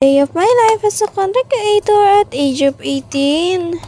Day of my life as a content creator at age of 18.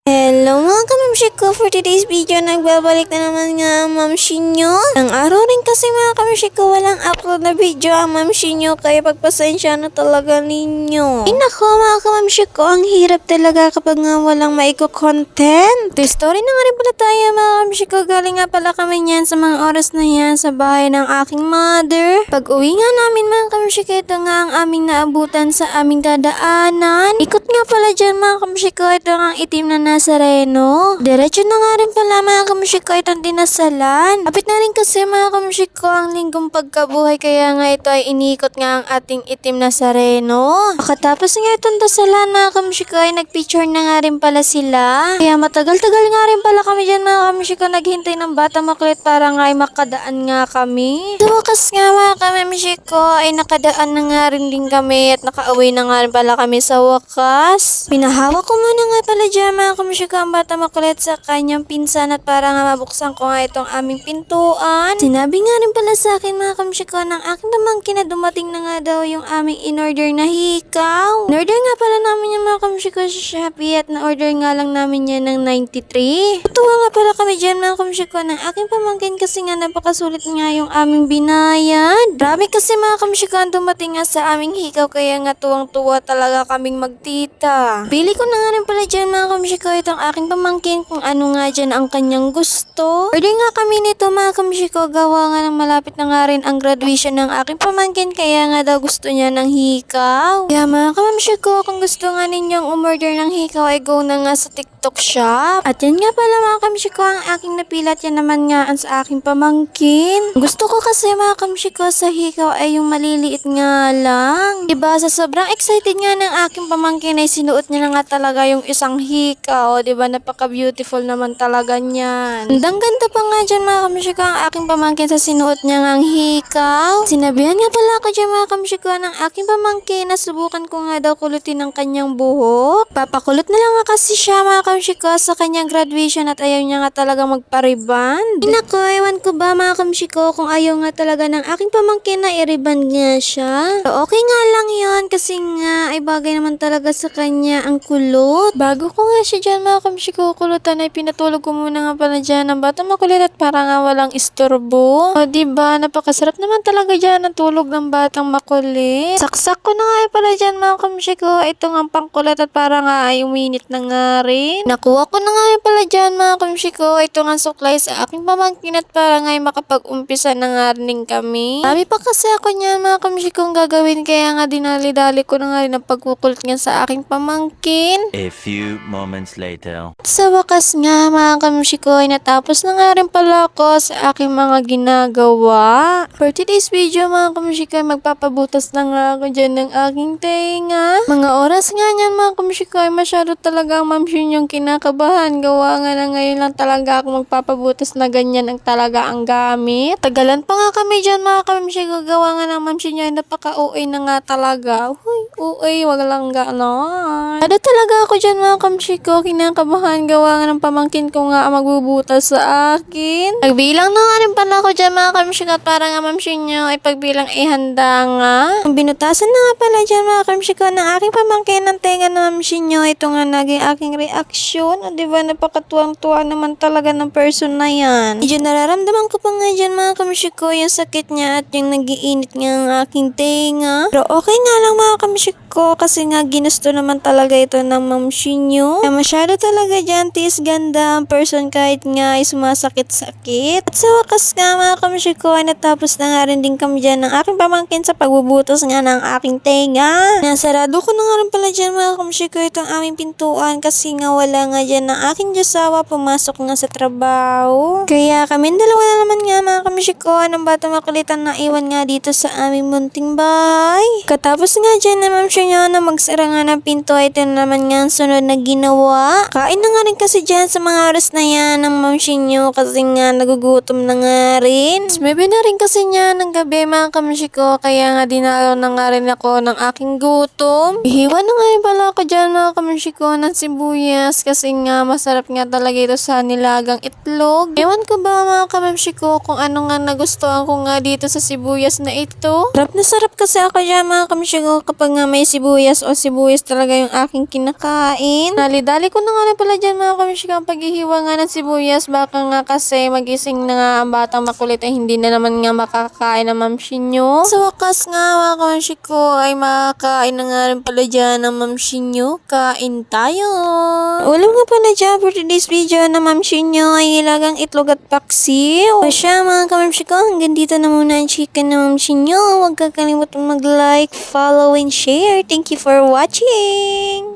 Hello mga kamamshik ko, for today's video nagbabalik na naman nga ang mamshi nyo. Ang araw rin kasi mga kamamshik ko walang upload na video ang mamshi nyo, kaya pagpasensya na talaga ninyo. Ay nako mga kamamshik ko, ang hirap talaga kapag nga walang maiko-content. The story na nga rin pala tayo mga kamamshik ko, galing nga pala kami niyan sa mga oras na yan sa bahay ng aking mother. Pag uwi nga namin mga kamamshik ko, ito nga ang aming naabutan sa aming dadaanan. Ikot nga pala dyan mga kamamshik ko, ito ang itim na Nazareno. Diretso na nga rin pala mga kamshik ko itong dinasalan. Kapit na rin kasi mga kamshik ko ang linggong pagkabuhay, kaya nga ito ay iniikot nga ang ating itim Nazareno. Pagkatapos nga itong dasalan mga kamshik ko ay nagpicture na nga rin pala sila. Kaya matagal-tagal nga rin pala kami dyan mga kamshik ko naghintay ng bata makulit para nga ay makadaan nga kami. Sa wakas nga mga kamshik ko ay nakadaan na nga rin din kami at nakauwi na nga rin pala kami sa wakas. Pinahawak ko muna nga pala dyan mga kamshik ko ang bata makulit sa kanyang pinsan at para nga mabuksan ko nga itong aming pintuan. Sinabi nga rin pala sa akin mga kamshik ko ng aking pamangkin na dumating na nga daw yung aming in-order na hikaw. In-order nga pala namin yung mga kamshik ko sa Shopee at na-order nga lang namin yan ng 93. Tuwa nga pala kami dyan mga kamshik ko ng aking pamangkin kasi nga napakasulit nga yung aming binayad. Grabe kasi mga kamshik ko ang dumating nga sa aming hikaw, kaya nga tuwang-tuwa talaga kaming magtita. Pili ko na nga rin pala dyan mga kamshik ko itong aking pamangkin kung ano nga dyan ang kanyang gusto. Order nga kami nito mga kamshik ko, gawa nga ng malapit na nga rin ang graduation ng aking pamangkin, kaya nga daw gusto niya ng hikaw. Kaya mga kamshik ko, kung gusto nga ninyong umorder ng hikaw ay go na nga sa TikTok shop. At yan nga pala mga kamshik ko ang aking napilat, yan naman nga ang sa aking pamangkin. Gusto ko kasi mga kamshik ko sa hikaw ay yung maliliit nga lang. Diba sa sobrang excited nga ng aking pamangkin ay sinuot niya na nga talaga yung isang hikaw. Diba napaka-beautiful naman talaga niyan. Ang ganda pa nga dyan mga kamshik ko ang aking pamangkin sa sinuot niya ngang hikaw. Sinabihan nga pala ako dyan mga kamshik ko ng aking pamangkin na subukan ko nga daw kulutin ang kanyang buhok. Papakulot na lang nga kasi siya mga kamshik ko sa kanyang graduation at ayaw niya nga talaga magpa-reband. Nako, ewan ko ba mga kamshik ko kung ayaw nga talaga ng aking pamangkin na i-reband nga siya. So, okay nga lang yon kasi nga ay bagay naman talaga sa kanya ang kulot. Bago ko nga siya dyan mga kamshik ko kulutan ay pinatulog ko muna nga pala dyan ng bata makulit at para nga walang istorbo. O diba, napakasarap naman talaga dyan ang tulog ng batang makulit. Saksak ko na nga pala dyan mga kamshik ko ito nga pangkulit at para nga ay uminit na nga rin. Nakuha ko na nga pala dyan mga kamshik ko ito nga suklay sa aking pamangkin at para nga ay makapag-umpisa na nga rin kami. Sabi pa kasi ako niyan mga kamshik kong gagawin, kaya nga dinali-dali ko na nga rin ang pagkukulit nga sa aking pamangkin. A few moments later. Sa wakas nga mga kamshik ko ay natapos na nga rin pala ako sa aking mga ginagawa. For today's video mga kamshik ko ay magpapabutas na nga ako dyan ng aking tenga. Mga oras nga niyan mga kamshik ko ay masyado talaga ang mamshin yung kinakabahan. Gawa nga na ngayon lang talaga ako magpapabutas na ganyan ang talaga ang gamit. Tagalan pa nga kami dyan mga kamshik ko, gawa nga ng mamshin niya ay napaka-uwi na nga talaga. Uy, uwi, wag lang ganon. Ano talaga ako dyan mga kamshik ko, kinakabahan gawa nga ng pamangkin ko nga ang magbubutas sa akin. Nagbilang na nga rin pala ako dyan mga kamshik at para nga mamshin nyo ay pagbilang ihanda nga. Ang binutasan na nga pala dyan mga kamshik ko ng aking pamangkin ng tenga na mamshin nyo, ito nga naging aking reaksyon. O diba napakatuwang-tuwa naman talaga ng person na yan. Medyo nararamdaman ko pa nga dyan mga kamshik ko yung sakit niya at yung nagiinit nga ang aking tenga. Pero okay nga lang mga kamshik ko kasi nga ginusto naman talaga ito ng mamshin nyo. Kaya masyado talaga dyan tis ganda ang person kahit nga ay sumasakit-sakit. At sa wakas nga mga kamshik ko ay natapos na nga rin din kami dyan ng aking pamangkin sa pagbubutos nga ng aking tenga. Nasarado ko na nga rin pala dyan mga kamshik ko itong aming pintuan kasi nga wala nga dyan ng aking josawa pumasok nga sa trabaho. Kaya kami dalawa na naman nga mga kamshik ko ng bata makulitan na iwan nga dito sa aming munting bahay. Katapos nga dyan na mamshin nyo na magsara nga ng pinto, ito naman nga ang sunod na ginawa. Kain na nga rin kasi dyan sa mga oras na yan ng mamshin nyo kasi nga nagugutom na nga rin. Maybe na rin kasi niya ng gabi mga kamshik ko, kaya nga dinalo na nga rin ako ng aking gutom. Ihiwa na nga rin pala ako dyan mga kamshik ko ng sibuyas kasi nga masarap nga talaga ito sa nilagang itlog. Ewan ko ba mga kamshik ko kung ano nga nagustuhan ko nga dito sa sibuyas na ito. Sarap na sarap kasi ako dyan mga kamshik ko kapag nga nga may sibuyas o sibuyas talaga yung aking kinakain. Dali-dali ko na nga na pala dyan mga kamamshi ko ang paghihiwa nga ng sibuyas. Baka nga kasi magising na nga ang batang makulit ay hindi na naman nga makakain ng mamshi nyo. Sa wakas nga mga kamamshi ko ay makakain na nga rin pala dyan ng mamshi nyo. Kain tayo! Ulam nga pala dyan for today's video na mamshi nyo ay nilagang itlog at paksiw. O siya mga kamamshi ko, hanggang dito na muna ang chicken na mamshi nyo. Huwag kakalimutan mag-like, follow, and share. Thank you for watching!